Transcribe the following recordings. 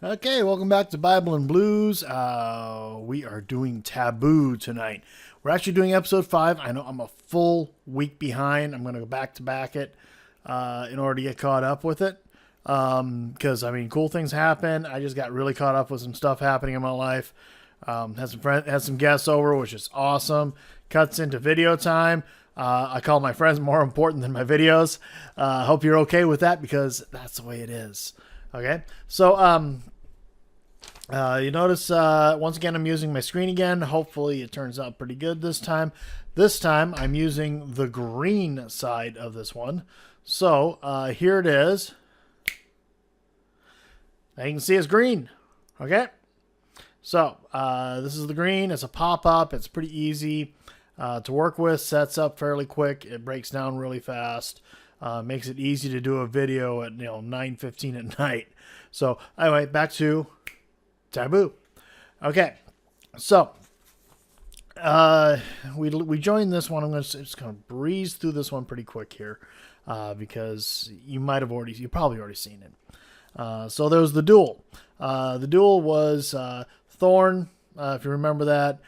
Okay, welcome back to Bible and Blues. We are doing Taboo tonight. We're actually doing episode 5. I know I'm a full week behind. I'm going to go back to back it in order to get caught up with it. Because, cool things happen. I just got really caught up with some stuff happening in my life. Had some guests over, which is awesome. Cuts into video time. I call my friends more important than my videos. Hope you're okay with that because that's the way it is. Okay, so you notice once again I'm using my screen again. Hopefully it turns out pretty good this time. This time I'm using the green side of this one. So here it is. Now you can see it's green. Okay, so this is the green. It's a pop-up. It's pretty easy to work with. Sets up fairly quick. It breaks down really fast. Makes it easy to do a video at 9:15 at night. So anyway, back to Taboo. Okay, so we joined this one. I'm going to just kind of breeze through this one pretty quick here because you probably already seen it. So there was the duel. The duel was Thorne, if you remember that,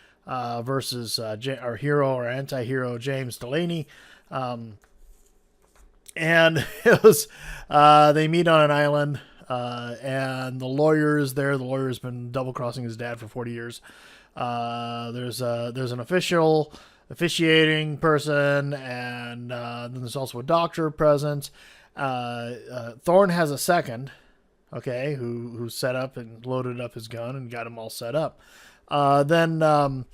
versus our hero or anti-hero James Delaney. And it was, they meet on an island, and the lawyer is there. The lawyer's been double-crossing his dad for 40 years. There's an officiating person, and then there's also a doctor present. Thorne has a second, okay, who set up and loaded up his gun and got him all set up. Then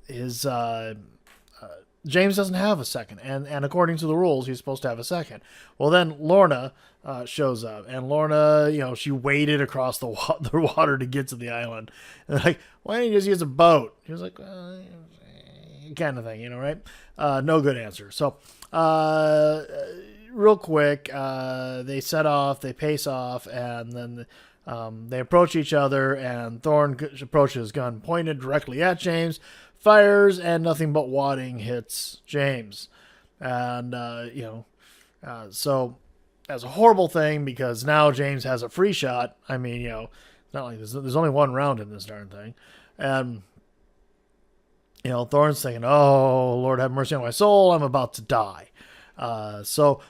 his James doesn't have a second, and according to the rules, he's supposed to have a second. Well, then Lorna shows up, and Lorna, she waded across the water to get to the island. And they're like, why don't you just use a boat? He was like, kind of thing, right? No good answer. So, real quick, they set off, they pace off, and then they approach each other, and Thorne approaches his gun pointed directly at James, fires, and nothing but wadding hits James. And, so that's a horrible thing because now James has a free shot. It's not like there's only one round in this darn thing. And, Thorne's thinking, oh, Lord have mercy on my soul, I'm about to die. So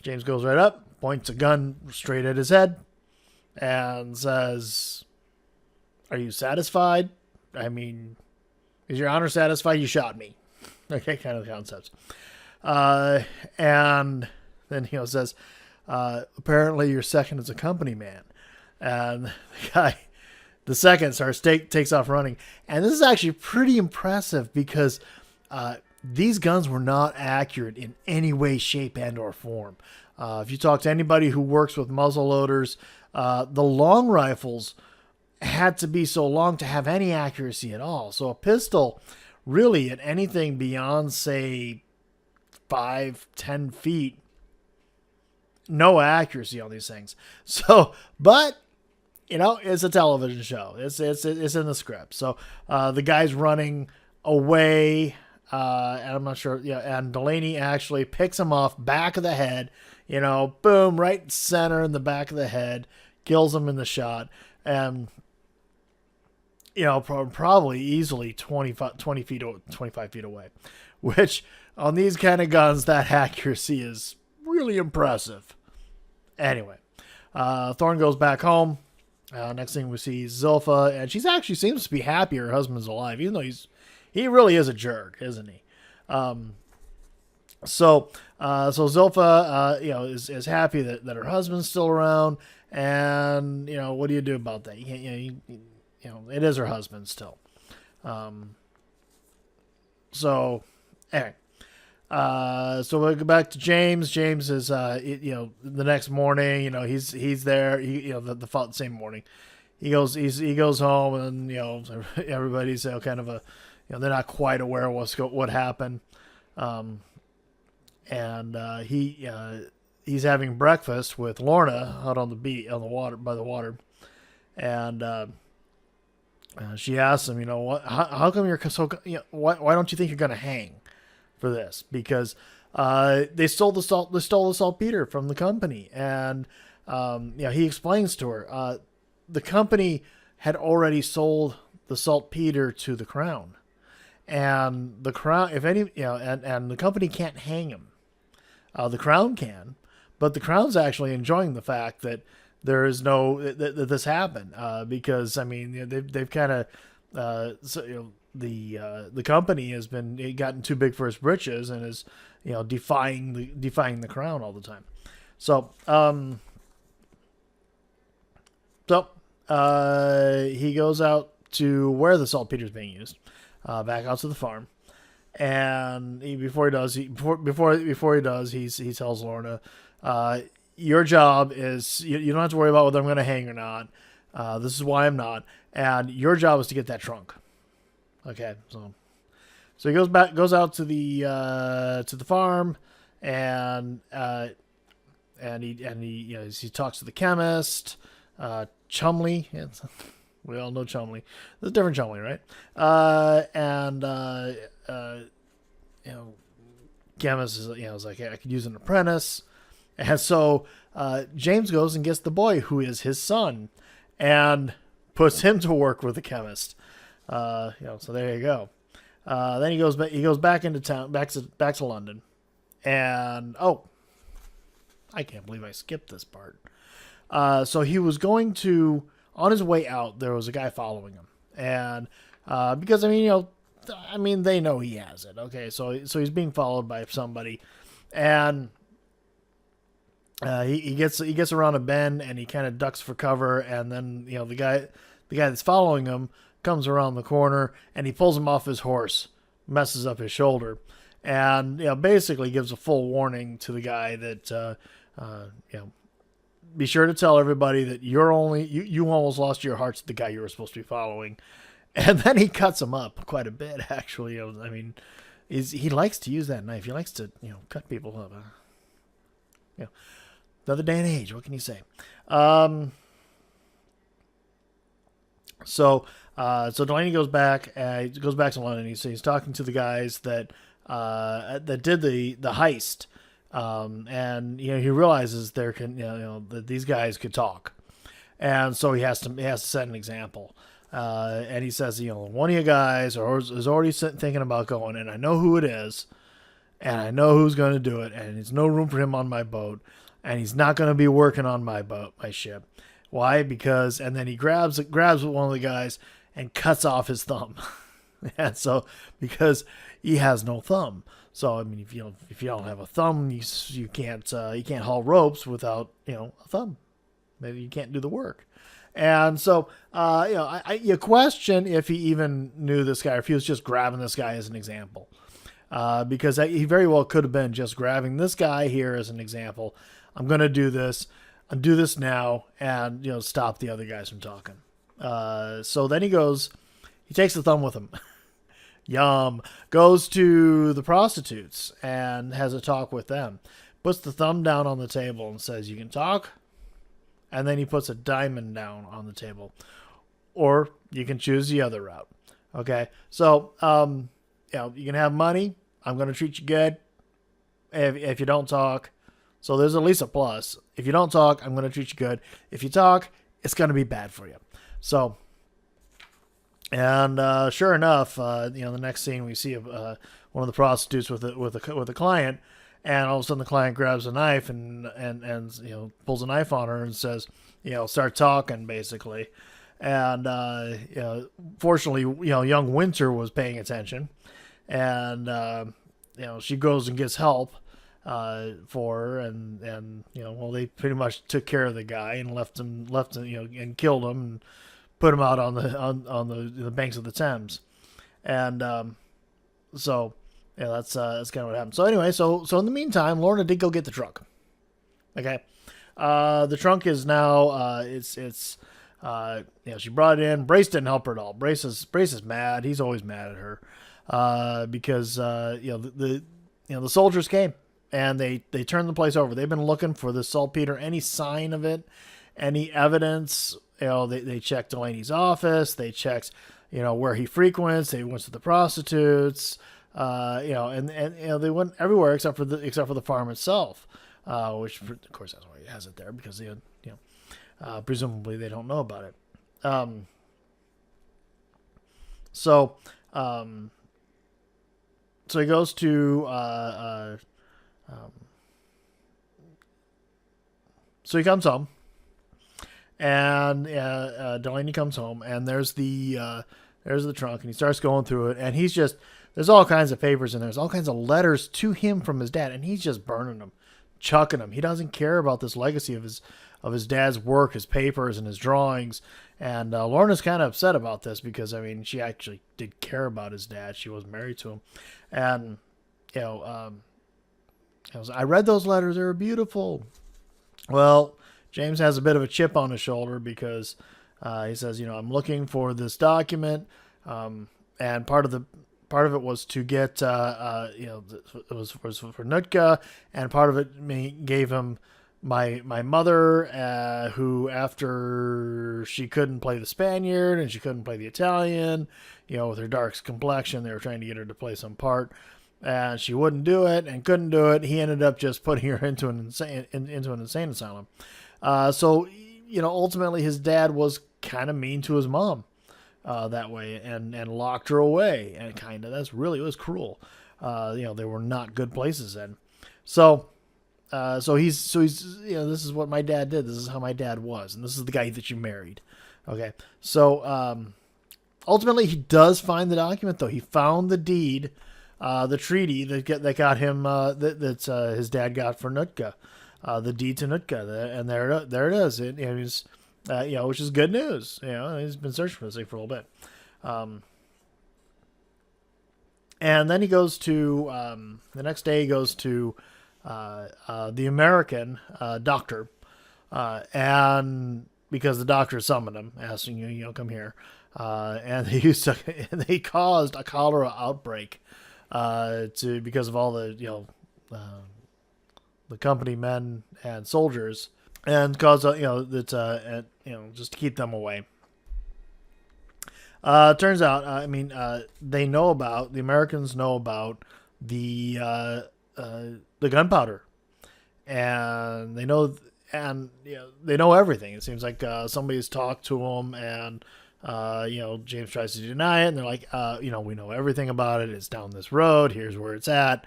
James goes right up, points a gun straight at his head, and says, are you satisfied? Is your honor satisfied? You shot me. Okay, kind of the concepts. And then he says, apparently your second is a company man. And the second takes off running. And this is actually pretty impressive because these guns were not accurate in any way, shape, and or form. If you talk to anybody who works with muzzle loaders, the long rifles had to be so long to have any accuracy at all. So a pistol, really, at anything beyond, say, 5-10 feet, no accuracy on these things. So, but it's a television show. It's in the script. So the guy's running away, and I'm not sure. Yeah, and Delaney actually picks him off back of the head. Boom, right center in the back of the head, kills him in the shot, and probably easily 25 feet away, which on these kind of guns, that accuracy is really impressive. Anyway, Thorne goes back home. Next thing we see Zilpha, and she's actually seems to be happy her husband's alive, even though he really is a jerk, isn't he? So Zilpha, is happy that her husband's still around, and what do you do about that? It is her husband still. So anyway, so we'll go back to James. James is, the next morning, he's there. The same morning, he goes home, and everybody's kind of they're not quite aware of what happened. And he's having breakfast with Lorna out on the beach, on the water, by the water, and she asks him, how come you're so, why don't you think you're gonna hang for this? Because they stole the saltpeter from the company, and he explains to her the company had already sold the saltpeter to the Crown, and the Crown, if any, and the company can't hang him. The Crown can, but the Crown's actually enjoying the fact that there is no that this happened because I mean they've kind of the company has been gotten too big for its britches and is defying the Crown all the time. So he goes out to where the saltpeter is being used, back out to the farm. And before he does, he tells Lorna, your job is you don't have to worry about whether I'm going to hang or not. This is why I'm not, and your job is to get that trunk. Okay, so he goes out to the farm, and he talks to the chemist, Chumley. We all know Chumley. There's a different Chumley, right? Chemist is like, hey, I could use an apprentice. And so James goes and gets the boy, who is his son, and puts him to work with the chemist. So there you go. Then he goes back into town, back to London, and I can't believe I skipped this part. So he was going to, on his way out, there was a guy following him, and because they know he has it. Okay, so he's being followed by somebody, and he gets around a bend and he kind of ducks for cover, and then the guy that's following him comes around the corner and he pulls him off his horse, messes up his shoulder, and basically gives a full warning to the guy that be sure to tell everybody that you almost lost your heart to the guy you were supposed to be following. And then he cuts him up quite a bit, actually. I mean, he likes to use that knife. He likes to, cut people up. Another day and age. What can you say? So Delaney goes back. He goes back to London. He's talking to the guys that did the heist. And he realizes that these guys could talk, and so he has to set an example. And he says, one of you guys is already thinking about going, and I know who it is, and I know who's going to do it, and there's no room for him on my boat, and he's not going to be working on my ship. Why? Because, and then he grabs one of the guys and cuts off his thumb. And so, because he has no thumb. So, I mean, if you don't have a thumb, you can't haul ropes without, a thumb. Maybe you can't do the work. And so, you question if he even knew this guy, or if he was just grabbing this guy as an example. Because he very well could have been just grabbing this guy here as an example. I'm going to do this. I'll do this now, and, stop the other guys from talking. So then he takes the thumb with him. Yum. Goes to the prostitutes and has a talk with them. Puts the thumb down on the table and says, you can talk. And then he puts a diamond down on the table. Or you can choose the other route. Okay? So, you can have money. I'm going to treat you good. If you don't talk. So there's at least a plus. If you don't talk, I'm going to treat you good. If you talk, it's going to be bad for you. So, and sure enough, the next scene we see one of the prostitutes with a client, and all of a sudden the client grabs a knife and pulls a knife on her and says, start talking, basically. And fortunately, young Winter was paying attention, and she goes and gets help for her, and they pretty much took care of the guy and left him and killed him and put him out on the banks of the Thames. And so that's kind of what happened. So anyway, so in the meantime, Lorna did go get the trunk. Okay, the trunk is now she brought it in. Brace didn't help her at all. Brace is mad. He's always mad at her because the soldiers came. And they turned the place over. They've been looking for the saltpeter, any sign of it, any evidence. They checked Delaney's office. They checked, where he frequents. They went to the prostitutes. And they went everywhere except for the farm itself, which of course that's why he has it there, because he Presumably they don't know about it. Um, so, um, so he goes to, um, so he comes home, and Delaney comes home, and there's the trunk, and he starts going through it, and he's just there's all kinds of papers and there's all kinds of letters to him from his dad, and he's just burning them, chucking them. He doesn't care about this legacy of his dad's work, his papers, and his drawings. And Lorna's kind of upset about this because I mean she actually did care about his dad. She was married to him, and you know, I read those letters. They were beautiful. Well, James has a bit of a chip on his shoulder because he says, I'm looking for this document, and part of it was to get, it was for Nootka, and part of it gave him my mother, who after she couldn't play the Spaniard and she couldn't play the Italian, with her dark complexion, they were trying to get her to play some part. And she wouldn't do it and couldn't do it. He ended up just putting her into an insane asylum. So ultimately his dad was kind of mean to his mom that way, and locked her away, and it was cruel. They were not good places then. So he's this is what my dad did. This is how my dad was, and this is the guy that you married. Okay, so ultimately he does find the document though. He found the deed. The treaty that got him that his dad got for Nootka, the deed to Nootka, and there it is. It was, which is good news. He's been searching for this thing for a little bit, and then he goes to the next day. He goes to the American doctor, and because the doctor summoned him, asking come here, and they caused a cholera outbreak. Because of all the the company men and soldiers, and cause just to keep them away. Turns out, the Americans know about the gunpowder, and they know everything. It seems like somebody's talked to them, and James tries to deny it, and they're like, we know everything about it. It's down this road. Here's where it's at.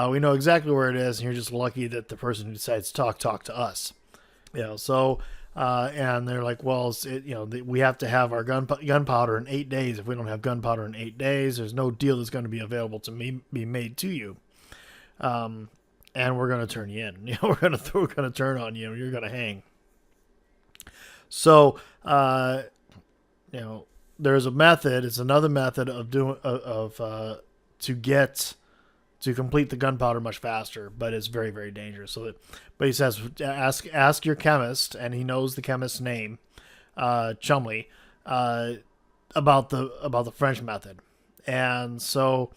We know exactly where it is, and you're just lucky that the person who decides to talk to us. And they're like, well, we have to have our gunpowder in 8 days. If we don't have gunpowder in 8 days, there's no deal that's going to be available to be made to you. And we're going to turn you in. We're going to turn on you. You're going to hang. So, there's a method. It's another method of to complete the gunpowder much faster, but it's very, very dangerous. But he says, ask your chemist, and he knows the chemist's name, Chumley, about the French method. And so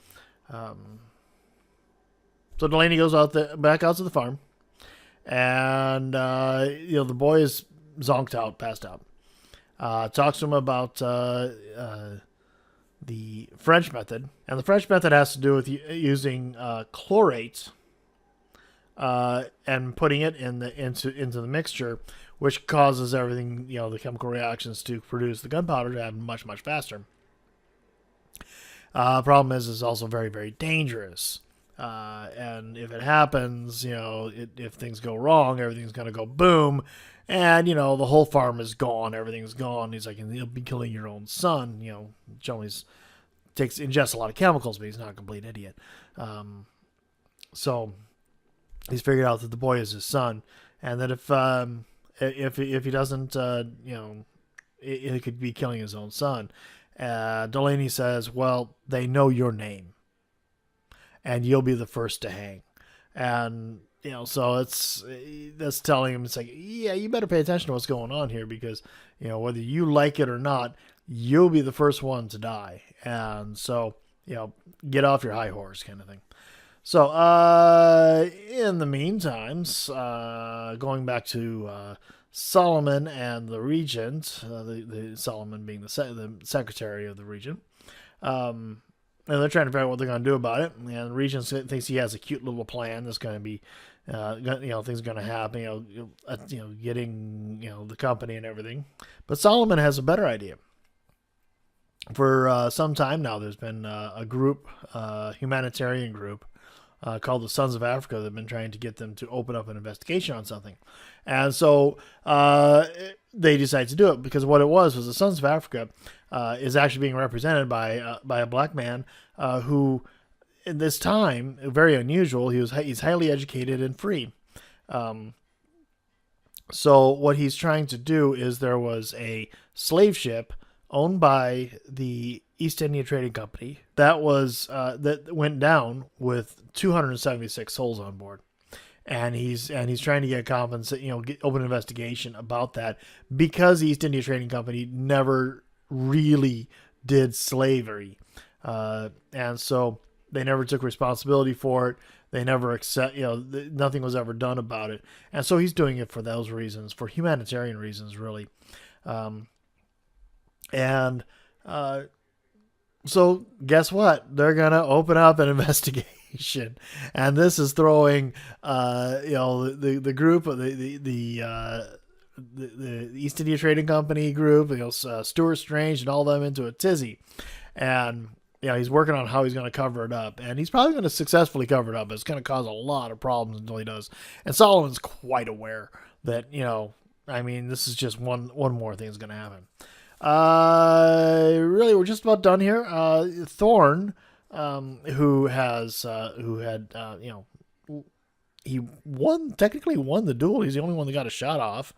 Delaney goes back out to the farm, and the boy is zonked out, passed out. Talks to him about the French method, and the French method has to do with using chlorate and putting it into the mixture, which causes everything, the chemical reactions to produce the gunpowder to happen much, much faster. Problem is, it's also very, very dangerous. And if it happens, if things go wrong, everything's going to go boom. And, the whole farm is gone. Everything's gone. He's like, you'll be killing your own son. Jones ingests a lot of chemicals, but he's not a complete idiot. So he's figured out that the boy is his son. And that if he doesn't, it could be killing his own son. Delaney says, well, they know your name, and you'll be the first to hang. And so that's telling him, it's like, yeah, you better pay attention to what's going on here, because whether you like it or not, you'll be the first one to die. And so get off your high horse, kind of thing. So in the meantime, going back to Solomon and the regent, the Solomon being the secretary of the regent, and they're trying to figure out what they're going to do about it. And Regent thinks he has a cute little plan that's going to be, things are going to happen. Getting the company and everything. But Solomon has a better idea. For some time now, there's been a group, humanitarian group, called the Sons of Africa that have been trying to get them to open up an investigation on something. And so they decided to do it because what it was the Sons of Africa is actually being represented by a black man who, in this time, very unusual, he's highly educated and free. So what he's trying to do is there was a slave ship owned by the East India Trading Company that went down with 276 souls on board, and he's trying to get open investigation about that because the East India Trading Company never really did slavery, and so they never took responsibility for it. They never nothing was ever done about it, and so he's doing it for those reasons, for humanitarian reasons, really. So guess what? They're gonna open up an investigation, and this is throwing, the group of the East India Trading Company group, Stuart Strange and all them into a tizzy, and he's working on how he's going to cover it up, and he's probably going to successfully cover it up. It's going to cause a lot of problems until he does, and Solomon's quite aware that this is just one more thing that's going to happen. Really, we're just about done here. Thorne, who he technically won the duel. He's the only one that got a shot off.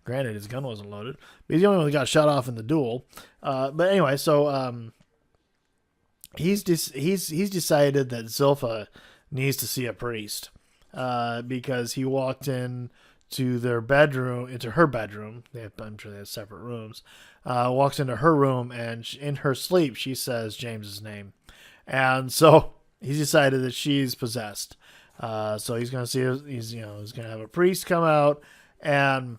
Granted, his gun wasn't loaded, but he's the only one that got shot off in the duel. But anyway, so he's decided that Zilpha needs to see a priest, because he walked in to her bedroom. I'm sure they have separate rooms. Walks into her room, and in her sleep, she says James's name, and so he's decided that she's possessed. So he's going to see her. He's going to have a priest come out, and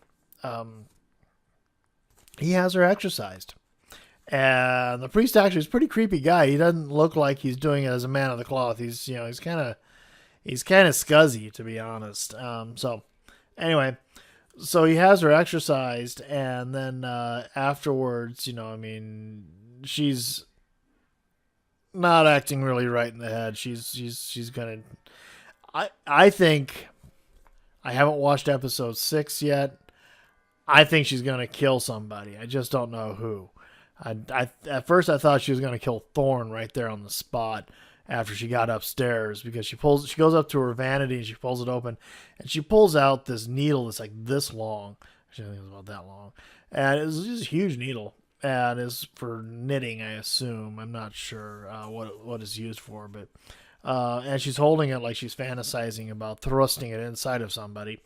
he has her exorcised. And the priest actually is a pretty creepy guy. He doesn't look like he's doing it as a man of the cloth. He's kind of scuzzy, to be honest. So anyway, so he has her exorcised, and then afterwards, she's not acting really right in the head. She's gonna. I think, I haven't watched episode 6 yet. I think she's gonna kill somebody. I just don't know who. At first I thought she was gonna kill Thorne right there on the spot after she got upstairs, because she goes up to her vanity and she pulls it open, and she pulls out this needle that's like this long. Actually, I think it was about that long, and it's just a huge needle, and it's for knitting, I assume. I'm not sure what it's used for, but and she's holding it like she's fantasizing about thrusting it inside of somebody.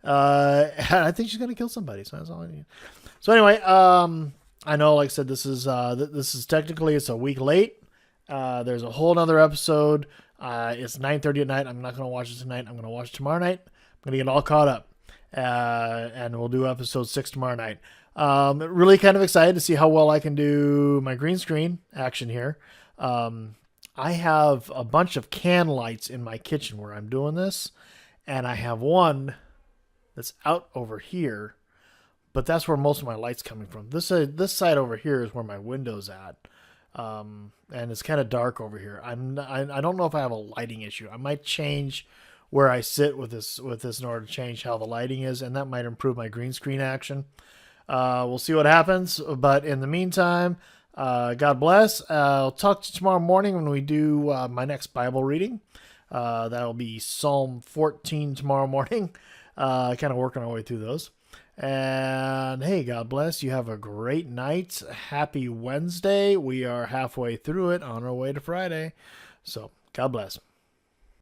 I think she's gonna kill somebody. So that's all I need. So anyway, I know, like I said, this is technically, it's a week late. There's a whole nother episode. It's 9:30 at night. I'm not going to watch it tonight. I'm going to watch it tomorrow night. I'm going to get all caught up. And we'll do episode 6 tomorrow night. Really kind of excited to see how well I can do my green screen action here. I have a bunch of can lights in my kitchen where I'm doing this. And I have one that's out over here. But that's where most of my light's coming from. This side over here is where my window's at. And it's kind of dark over here. I don't know if I have a lighting issue. I might change where I sit with this in order to change how the lighting is, and that might improve my green screen action. We'll see what happens. But in the meantime, God bless. I'll talk to you tomorrow morning when we do my next Bible reading. That'll be Psalm 14 tomorrow morning. Kind of working our way through those. And hey, God bless. You have a great night. Happy Wednesday. We are halfway through it, on our way to Friday. So God bless.